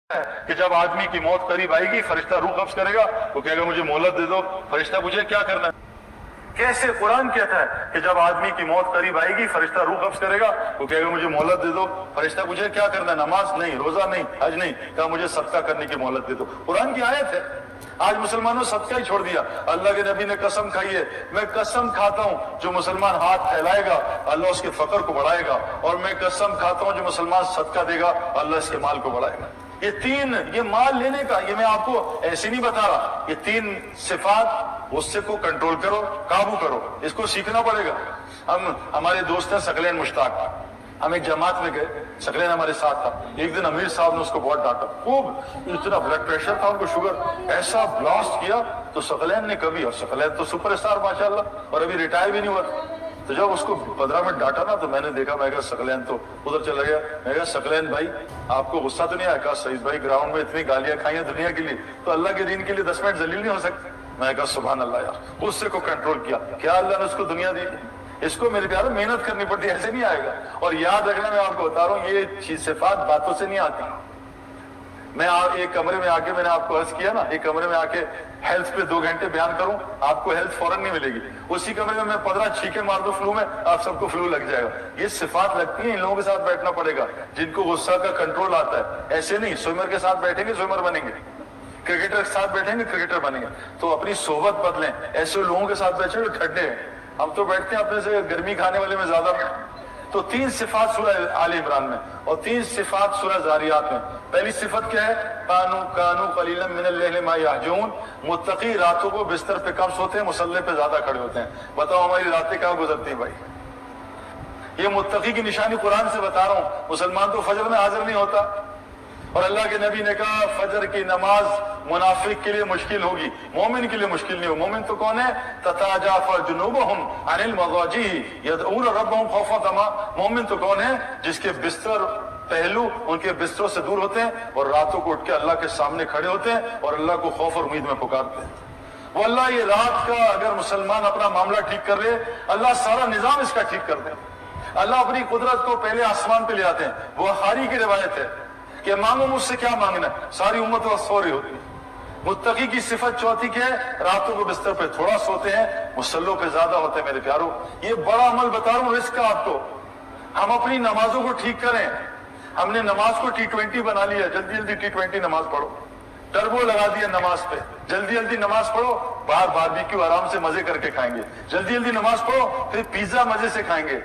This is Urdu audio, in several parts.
کہ جب آدمی کی موت قریب آئے گی فرشتہ روح قبض کرے گا، وہ کہے گا مجھے مہلت دے دو۔ فرشتہ پوچھے کیا کرنا ہے؟ کیسے قرآن کہتا ہے کہ جب آدمی کی موت قریب آئے گی فرشتہ روح قبض کرے گا، وہ کہے گا مجھے مہلت دے دو۔ فرشتہ پوچھے کیا کرنا ہے؟ نماز نہیں، روزہ نہیں، حج نہیں، کہا مجھے صدقہ کرنے کی مہلت دے دو۔ قرآن کی آیت ہے۔ آج مسلمانوں صدقہ ہی چھوڑ دیا۔ اللہ کے نبی نے قسم کھائی ہے، میں قسم کھاتا ہوں جو مسلمان ہاتھ پھیلائے گا اللہ اس کے فقر کو بڑھائے گا، اور میں قسم کھاتا ہوں جو مسلمان صدقہ دے گا اللہ اس کے مال کو بڑھائے گا۔ یہ مال لینے کا، یہ میں آپ کو ایسے نہیں بتا رہا، یہ تین صفات، غصے کو کنٹرول کرو، قابو کرو، اس کو سیکھنا پڑے گا۔ ہمارے دوست ہیں ثقلین مشتاق، ہم ایک جماعت میں گئے، ثقلین ہمارے ساتھ تھا۔ ایک دن امیر صاحب نے اس کو بہت ڈانٹا، خوب اتنا بلڈ پریشر تھا ان کو، شوگر ایسا بلاسٹ کیا، تو ثقلین نے کبھی، اور ثقلین تو سپر اسٹار ماشاءاللہ، اور ابھی ریٹائر بھی نہیں ہوا، تو جب اس کو 15 منٹ ڈانٹا نا تو میں نے دیکھا، میں کہا ثقلین تو ادھر چلا گیا، میں کہا ثقلین بھائی آپ کو غصہ تو نہیں آیا؟ کہا سعید بھائی گراؤنڈ میں اتنی گالیاں کھائی ہیں دنیا کے لیے، تو اللہ کے دین کے لیے 10 منٹ ذلیل نہیں ہو سکتے؟ میں کہا سبحان اللہ یار، غصے کو کنٹرول کیا، کیا اللہ نے اس کو دنیا دی؟ اس کو میرے پیاروں محنت کرنی پڑتی ہے، ایسے نہیں آئے گا۔ اور یاد رکھنا، میں آپ کو بتا رہا ہوں یہ صفات باتوں سے نہیں آتی۔ میں ایک کمرے میں آ کے، میں نے آپ کو عرض کیا نا، ایک کمرے میں آ کے ہیلتھ پہ 2 گھنٹے بیان کروں، آپ کو ہیلتھ فوراً نہیں ملے گی۔ اسی کمرے میں 15 چھینکیں مار دو فلو میں، آپ سب کو فلو لگ جائے گا۔ یہ صفات لگتی ہیں، ان لوگوں کے ساتھ بیٹھنا پڑے گا جن کو غصہ کا کنٹرول آتا ہے۔ ایسے نہیں سوئمر کے ساتھ بیٹھیں گے سوئمر بنیں گے، کرکٹر کے ساتھ بیٹھیں گے کرکٹر بنیں گے۔ تو اپنی صحبت بدلیں، ایسے لوگوں کے ساتھ بیٹھے جو ٹھنڈے ہیں، ہم تو بیٹھتے ہیں اپنے سے گرمی کھانے والے میں زیادہ۔ تو 3 صفات سورہ آل عمران میں، اور 3 صفات سورہ ذاریات میں۔ پہلی صفت کیا ہے؟ کانو قلیلا من اللیل ما یہجعون، متقی راتوں کو بستر پہ کم سوتے ہیں، مصلی پہ زیادہ کھڑے ہوتے ہیں۔ بتاؤ ہماری راتیں کہاں گزرتی ہیں بھائی؟ یہ متقی کی نشانی قرآن سے بتا رہا ہوں۔ مسلمان تو فجر میں حاضر نہیں ہوتا، اور اللہ کے نبی نے کہا فجر کی نماز منافق کے لیے مشکل ہوگی، مومن کے لیے مشکل نہیں ہو۔ مومن تو کون ہے؟ تتجافى جنوبهم عن المضاجع يدعون ربهم خوفا وطمعا۔ مومن تو کون ہے؟ جس کے بستر پہلو ان کے بستروں سے دور ہوتے ہیں، اور راتوں کو اٹھ کے اللہ کے سامنے کھڑے ہوتے ہیں اور اللہ کو خوف اور امید میں پکارتے ہیں۔ وہ اللہ یہ رات کا اگر مسلمان اپنا معاملہ ٹھیک کر لے، اللہ سارا نظام اس کا ٹھیک کر دے۔ اللہ اپنی قدرت کو پہلے آسمان پہ لے آتے ہیں۔ بخاری کی روایت ہے کہ مانگو مجھ سے کیا مانگنا ہے، ساری امت وقت سو رہی ہوتی ہے۔ متقی کی صفت چوتھی کیا ہے؟ راتوں کو بستر پہ تھوڑا سوتے ہیں، مصلوں پہ زیادہ ہوتے ہیں۔ میرے پیاروں یہ بڑا عمل بتا رہا ہوں رزق کا آپ کو۔ ہم اپنی نمازوں کو ٹھیک کریں۔ ہم نے نماز کو T20 بنا لیا، جلدی جلدی T20 نماز پڑھو، ٹربو لگا دیا نماز پہ، جلدی جلدی نماز پڑھو، باہر باربیکیو آرام سے مزے کر کے کھائیں گے، جلدی جلدی نماز پڑھو، پھر پیزا مزے سے کھائیں گے۔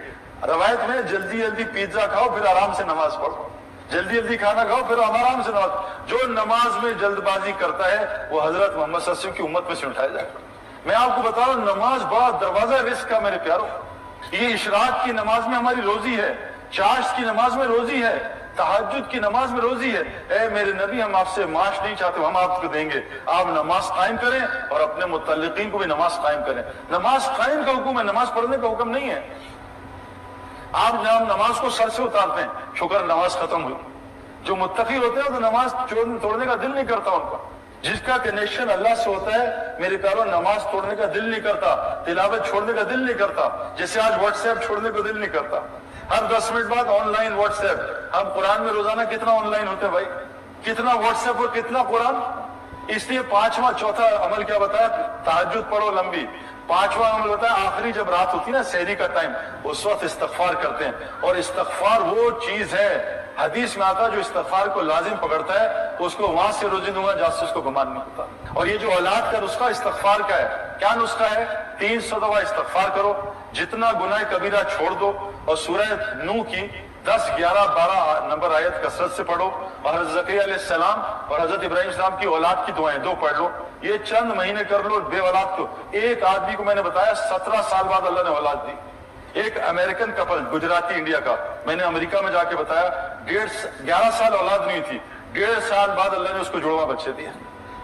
روایت میں جلدی جلدی پیزا کھاؤ پھر آرام سے نماز پڑھو، جلدی جلدی کھانا کھاؤ پھر آرام سے نماز۔ جو نماز میں جلد بازی کرتا ہے وہ حضرت محمد صلی اللہ علیہ وسلم کی امت میں سے اٹھایا جائے گا۔ میں آپ کو بتا رہا ہوں نماز بڑا دروازہ رزق کا میرے پیاروں۔ یہ اشراق کی نماز میں ہماری روزی ہے، چاشت کی نماز میں روزی ہے، تہجد کی نماز میں روزی ہے۔ اے میرے نبی ہم آپ سے معاش نہیں چاہتے، ہم آپ کو دیں گے، آپ نماز قائم کریں اور اپنے متعلقین کو بھی نماز قائم کریں۔ نماز قائم کا حکم ہے، نماز پڑھنے کا حکم نہیں ہے۔ آپ نماز کو سر سے اتارتے ہیں، شکر نماز ختم ہوئی۔ جو متقی ہوتے ہیں تو نماز توڑنے کا دل نہیں کرتا ان کا۔ جس کا کنیکشن اللہ سے ہوتا ہے میرے پیاروں، نماز توڑنے کا دل نہیں کرتا، تلاوت چھوڑنے کا دل نہیں کرتا۔ جیسے آج واٹس ایپ چھوڑنے کو دل نہیں کرتا، ہر 10 منٹ بعد آن لائن واٹس ایپ۔ ہم قرآن میں روزانہ کتنا آن لائن ہوتے ہیں بھائی، کتنا واٹس ایپ اور کتنا قرآن۔ اس لیے چوتھا عمل کیا بتایا؟ تہجد پڑھو لمبی۔ 5واں عمل بتایا آخری جب رات ہوتی ہے نا سحری کا ٹائم، اس وقت استغفار کرتے ہیں۔ اور استغفار وہ چیز ہے، حدیث میں آتا ہے جو استغفار کو لازم پکڑتا ہے اس کو وہاں سے روزی دوں گا جہاں سے اس کو گمان نہیں ہوتا۔ اور یہ جو اولاد کا نسخہ استغفار کا ہے، کیا نسخہ ہے؟ 300 دفعہ استغفار کرو، جتنا گناہ کبیرہ چھوڑ دو، اور سورہ نوح کی 10، 11، 12 نمبر آیت کثرت سے پڑھو، اور حضرت زکریا علیہ السلام اور حضرت ابراہیم السلام کی اولاد کی دعائیں 2 پڑھ لو۔ یہ چند مہینے کر لو بے اولاد کو۔ ایک آدمی کو میں نے بتایا 17 سال بعد اللہ نے اولاد دی۔ ایک امریکن کپل گجراتی انڈیا کا، میں نے امریکہ میں جا کے بتایا 11 سال اولاد نہیں تھی، 1.5 سال بعد اللہ نے اس کو جڑواں بچے دیا۔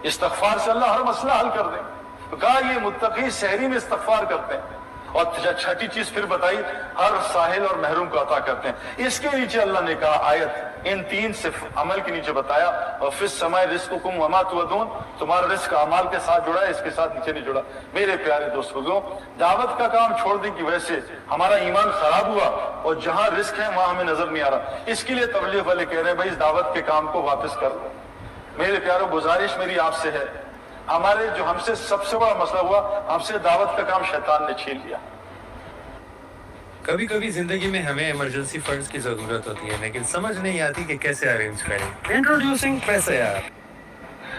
استغفار سے اللہ ہر مسئلہ حل کر دے۔ تو کہا یہ متقی سحری میں استغفار کرتے ہیں۔ اور چھٹی چیز پھر بتائی، ہر ساحل اور محروم کو عطا کرتے ہیں۔ اس کے نیچے اللہ نے کہا آیت، ان 3 صرف عمل کے نیچے بتایا، اور فی السماء رزقکم وما توعدون، تمہارا رزق اعمال کے ساتھ جڑا ہے، اس کے ساتھ نیچے نہیں جڑا۔ میرے پیارے دوستوں، دعوت کا کام چھوڑنے کی وجہ سے ہمارا ایمان خراب ہوا، اور جہاں رزق ہے وہاں ہمیں نظر نہیں آ رہا۔ اس کے لیے تبلیغ والے کہہ رہے ہیں بھائی اس دعوت کے کام کو واپس کر لو، میرے پیاروں گزارش میری آپ سے ہے، ہمارے جو ہم سے سب سے بڑا مسئلہ ہوا، ہم سے دعوت کا کام شیطان نے چھین لیا۔ کبھی کبھی زندگی میں ہمیں ایمرجنسی فنڈز کی ضرورت ہوتی ہے، لیکن سمجھ نہیں آتی کہ کیسے ارینج کریں۔ انٹروڈیوسنگ پیسے یار۔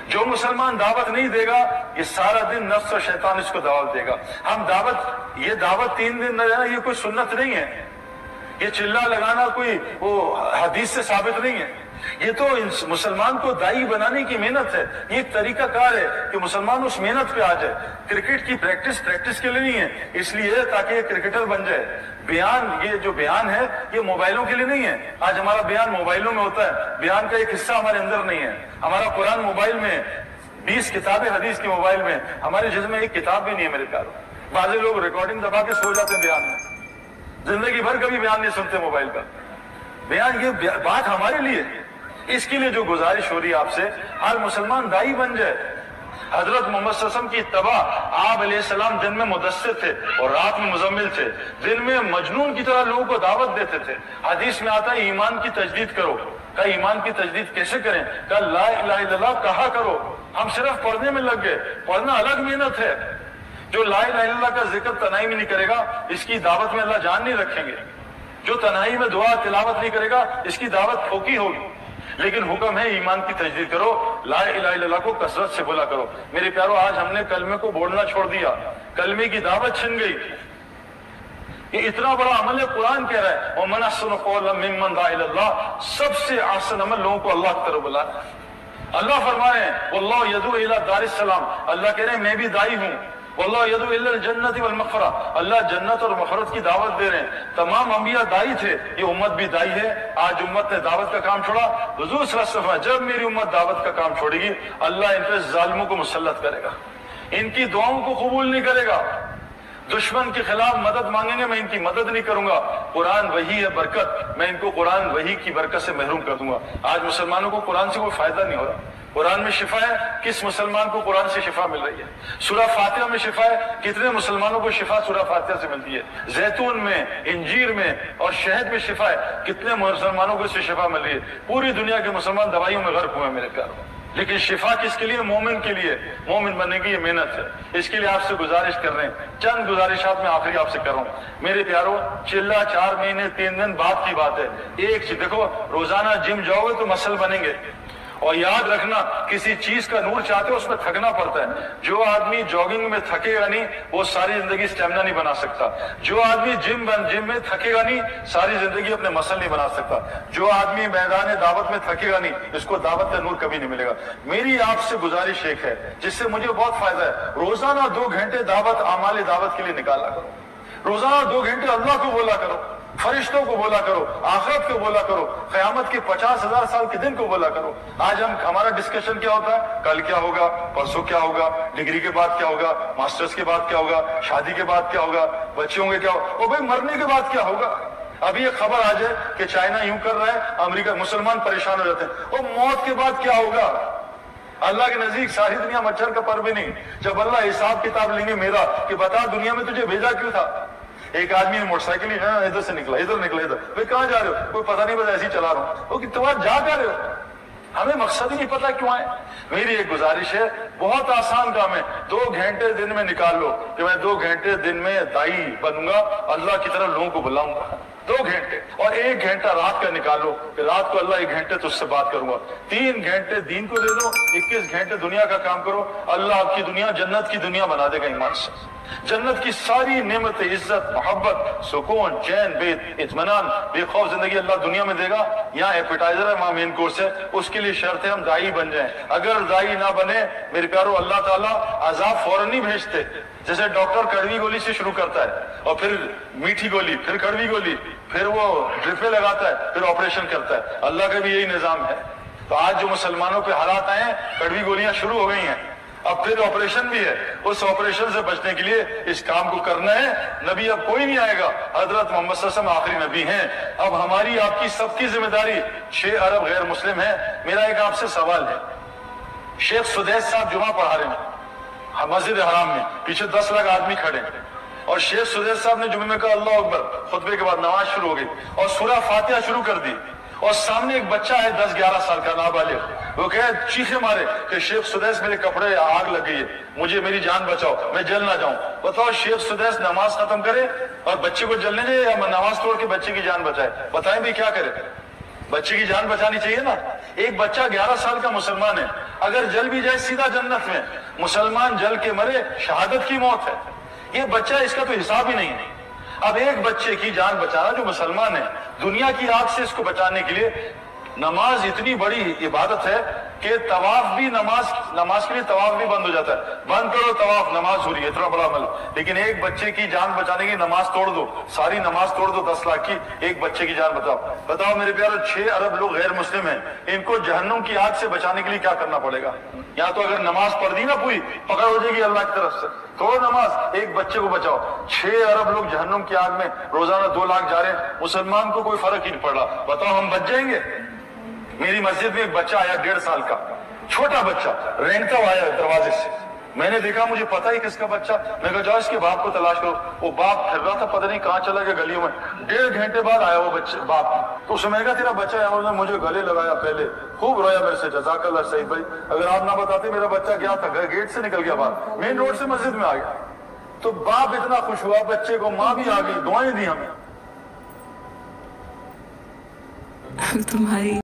جو مسلمان دعوت نہیں دے گا، یہ سارا دن نفس اور شیطان اس کو دعوت دے گا۔ ہم یہ دعوت 3 دن نہ جانا، یہ کوئی سنت نہیں ہے، یہ چلا لگانا کوئی وہ حدیث سے ثابت نہیں ہے، یہ تو مسلمان کو دائی بنانے کی محنت ہے، یہ ایک طریقہ کار ہے کہ مسلمان اس محنت پہ آ جائے۔ کرکٹ کی پریکٹس کے لیے نہیں ہے، اس لیے تاکہ یہ کرکٹر بن جائے۔ یہ جو بیان ہے یہ موبائلوں کے لیے نہیں ہے، آج ہمارا بیان موبائلوں میں ہوتا ہے، بیان کا ایک حصہ ہمارے اندر نہیں ہے۔ ہمارا قرآن موبائل میں، 20 کتابیں حدیث کی موبائل میں، ہمارے جسم میں ایک کتاب بھی نہیں ہے میرے پیاروں۔ بعض لوگ ریکارڈنگ دبا کے سو جاتے ہیں بیان میں، زندگی بھر کبھی بیان نہیں سنتے موبائل کا۔ بیان یہ بات ہمارے لیے، اس کے لیے جو گزارش ہو رہی ہے آپ سے، ہر مسلمان دائی بن جائے۔ حضرت محمد صلی اللہ علیہ وسلم کی اتباع، آپ علیہ السلام دن میں مدثر تھے اور رات میں مزمل تھے، دن میں مجنون کی طرح لوگوں کو دعوت دیتے تھے۔ حدیث میں آتا ہے ایمان کی تجدید کرو۔ کہا ایمان کی تجدید کیسے کریں؟ کہا لا الہ الا اللہ کہا کرو۔ ہم صرف پڑھنے میں لگ گئے، پڑھنا الگ محنت ہے۔ جو لا الہ الا اللہ کا ذکر تنہائی میں نہیں کرے گا، اس کی دعوت میں اللہ جان نہیں رکھیں گے۔ جو تنہائی میں دعا تلاوت نہیں کرے گا، اس کی دعوت پھوکی ہوگی۔ لیکن حکم ہے ایمان کی تجدید کرو، لا الہ الا اللہ کو کثرت سے بولا کرو۔ میرے پیارو، آج ہم نے کلمے کو بولنا چھوڑ دیا، کلمے کی دعوت چھن گئی۔ یہ اتنا بڑا عمل ہے، قرآن کہہ رہا ہے وَمَنْ أَحْسَنُ قَوْلًا مِّمَّنْ دَعَا إِلَى اللَّهِ، سب سے احسن عمل لوگوں کو اللہ کی طرف بلانا۔ اللہ فرما رہے ہیں وَاللَّهُ يَدْعُو إِلَى دَارِ السَّلَامِ، اللہ کہہ رہے ہیں میں بھی دائی ہوں۔ وَاللَّهُ يَدْعُو إِلَى الْجَنَّةِ وَالْمَغْفِرَةِ، اللہ جنت اور مغفرت کی دعوت دے رہے ہیں۔ تمام انبیاء دائی تھے، یہ امت بھی دائی ہے۔ آج امت نے دعوت کا کام چھوڑا، حضور صلی اللہ علیہ وسلم جب میری امت دعوت کا کام چھوڑے گی، اللہ ان پہ ظالموں کو مسلط کرے گا، ان کی دعاؤں کو قبول نہیں کرے گا۔ دشمن کے خلاف مدد مانگیں گے، میں ان کی مدد نہیں کروں گا۔ قرآن وحی ہے برکت، میں ان کو قرآن وحی کی برکت سے محروم کر دوں گا۔ آج مسلمانوں کو قرآن سے کوئی فائدہ نہیں ہو رہا۔ قرآن میں شفا ہے، کس مسلمان کو قرآن سے شفا مل رہی ہے؟ سورہ فاتحہ میں شفا ہے، کتنے مسلمانوں کو شفا سورہ فاتحہ سے ملتی ہے؟ زیتون میں، انجیر میں اور شہد میں شفا ہے، کتنے مسلمانوں کو اس سے شفا مل رہی ہے؟ پوری دنیا کے مسلمان دوائیوں میں غرق ہوئے ہیں میرے پیاروں۔ لیکن شفا کس کے لیے؟ مومن کے لیے۔ مومن بننے کی یہ محنت ہے۔ اس کے لیے آپ سے گزارش کر رہے ہیں، چند گزارشات میں آخری آپ سے کر رہا ہوں میرے پیاروں۔ چلا 4 مہینے 3 دن بعد کی بات ہے۔ ایک چیز دیکھو، روزانہ جم جاؤ گے تو مسل بنیں گے، اور یاد رکھنا کسی چیز کا نور چاہتے ہو اس میں تھکنا پڑتا ہے۔ جو آدمی جاگنگ میں تھکے گا نہیں، وہ ساری زندگی اسٹیمنا نہیں بنا سکتا۔ جو آدمی جم میں تھکے گا نہیں، ساری زندگی اپنے مسل نہیں بنا سکتا۔ جو آدمی میدان دعوت میں تھکے گا نہیں، اس کو دعوت کا نور کبھی نہیں ملے گا۔ میری آپ سے گزارش ایک ہے جس سے مجھے بہت فائدہ ہے، روزانہ 2 گھنٹے دعوت، اعمال دعوت کے لیے نکالا کرو۔ روزانہ 2 گھنٹے اللہ کو بولا کرو، فرشتوں کو بولا کرو، آخرت کو بولا کرو، قیامت کے 50,000 سال کے دن کو بولا کرو۔ آج ہمارا ڈسکشن کیا ہوتا ہے؟ کل کیا ہوگا، پرسوں کیا ہوگا، ڈگری کے بعد کیا ہوگا، ماسٹرز کے بعد کیا ہوگا، شادی کے بعد کیا ہوگا، بچے ہوں گے کیا ہوگا، اور بھائی مرنے کے بعد کیا ہوگا۔ ابھی ایک خبر آ جائے کہ چائنا یوں کر رہا ہے، امریکہ، مسلمان پریشان ہو جاتے ہیں، اور موت کے بعد کیا ہوگا؟ اللہ کے نزدیک ساری دنیا مچھر کا پر بھی نہیں۔ جب اللہ حساب کتاب لیں گے میرا کہ بتا دنیا میں تجھے بھیجا کیوں تھا؟ ایک آدمی نے موٹر سائیکل ہی ادھر سے نکلا، ادھر نکلا، ادھر، بھائی کہاں جا رہے ہو؟ کوئی پتہ نہیں، بس ایسے ہی چلا رہا ہوں۔ وہ کہ تمہارا جا کیا رہے ہو؟ ہمیں مقصد ہی نہیں پتا کیوں آئے۔ میری ایک گزارش ہے، بہت آسان کام ہے، 2 گھنٹے دن میں نکال لو کہ میں 2 گھنٹے دن میں دائی بنوں گا، اللہ کی طرف لوگوں کو بلاؤں گا۔ 2 گھنٹے، اور 1 گھنٹہ رات کا نکال لو کہ رات کو اللہ 1 گھنٹے تجھ سے بات کروں گا۔ 3 گھنٹے دین کو دے دو، 21 گھنٹے دنیا کا کام کرو، اللہ آپ کی دنیا جنت کی دنیا بنا دے گا ایمان سے۔ جنت کی ساری نعمتیں، عزت، محبت، سکون، چین، اطمینان، بے خوف زندگی اللہ دنیا میں دے گا۔ یہاں ایپیٹائزر ہے، وہاں مین کورس ہے۔ اس کے لیے شرط ہے ہم دائی بن جائیں۔ اگر دائی نہ بنے میرے پیارو، اللہ تعالیٰ عذاب فوراً نہیں بھیجتے۔ جیسے ڈاکٹر کڑوی گولی سے شروع کرتا ہے، اور پھر میٹھی گولی، پھر کڑوی گولی، پھر وہ ڈرپیں لگاتا ہے، پھر آپریشن کرتا ہے۔ اللہ کا بھی یہی نظام ہے۔ تو آج جو مسلمانوں پہ حالات آئے ہیں، کڑوی گولیاں شروع ہو گئی ہیں، اب پھر آپریشن بھی ہے۔ اس آپریشن سے بچنے کے لیے اس کام کو کرنا ہے۔ نبی اب کوئی نہیں آئے گا، حضرت محمد صلی اللہ علیہ وسلم آخری نبی ہیں۔ اب ہماری، آپ کی، سب کی ذمہ داری۔ 6 ارب غیر مسلم ہیں۔ میرا ایک آپ سے سوال ہے، شیخ سدیس صاحب جمعہ پڑھا رہے ہیں مسجد حرام میں، پیچھے 10 لاکھ آدمی کھڑے ہیں، اور شیخ سدیس صاحب نے جمعے میں کہا اللہ اکبر، خطبے کے بعد نماز شروع ہو گئی اور سورہ فاتحہ شروع کر دی، اور سامنے ایک بچہ ہے 10-11 سال کا نابالغ, وہ کہے چیخے مارے کہ شیخ سدیس میرے کپڑے آگ لگ گئی ہے, مجھے میری جان بچاؤ, میں جل نہ جاؤں. بتاؤ شیخ سدیس نماز ختم کرے اور بچے کو جلنے دے یا نماز توڑ کے بچے کی جان بچائے؟ بتائیں بھی کیا کرے؟ بچے کی جان بچانی چاہیے نا. ایک بچہ 11 سال کا مسلمان ہے, اگر جل بھی جائے سیدھا جنت میں. مسلمان جل کے مرے شہادت کی موت ہے. یہ بچہ اس کا تو حساب ہی نہیں ہے. اب ایک بچے کی جان بچانا جو مسلمان ہے, دنیا کی آگ سے اس کو بچانے کے لیے نماز اتنی بڑی عبادت ہے کہ طواف بھی نماز کے لیے طواف بھی بند ہو جاتا ہے. بند کرو طواف, نماز ہو رہی ہے, اتنا بڑا عمل. لیکن ایک بچے کی جان بچانے کی نماز توڑ دو, ساری نماز توڑ دو 10 لاکھ کی, ایک بچے کی جان بچاؤ. بتاؤ میرے پیارو, 6 ارب لوگ غیر مسلم ہیں, ان کو جہنم کی آگ سے بچانے کے لیے کیا کرنا پڑے گا؟ یا تو اگر نماز پڑھ دی نا پوری, پکڑ ہو جائے گی اللہ کی طرف سے. توڑو نماز, ایک بچے کو بچاؤ. 6 ارب لوگ جہنم کی آگ میں روزانہ 2 لاکھ جا رہے ہیں, مسلمان کو کوئی فرق ہی نہیں پڑ رہا. بتاؤ ہم بچ جائیں گے؟ میری مسجد میں ایک بچہ آیا 1.5 سال کا, چھوٹا بچہ, رینگتا ہوا آیا دروازے سے. میں نے دیکھا, مجھے پتا ہی کس کا بچہ. میں کہا جاؤ اس کے باپ کو تلاش کرو. وہ باپ پھر رہا تھا, پتہ نہیں کہاں چلا گیا گلیوں میں. 1.5 گھنٹے بعد آیا وہ بچہ باپ. تو اس میں کہا تیرا بچہ ہے, انہوں نے مجھے گلے لگایا, پہلے خوب رویا میرے سے, جزاک اللہ سعید بھائی, اگر آپ نہ بتاتے میرا بچہ گیا تھا, گیٹ سے نکل گیا باہر, مین روڈ سے مسجد میں آ گیا. تو باپ اتنا خوش ہوا بچے کو, ماں بھی آ گئی, دعائیں دی ہمیں. تمہاری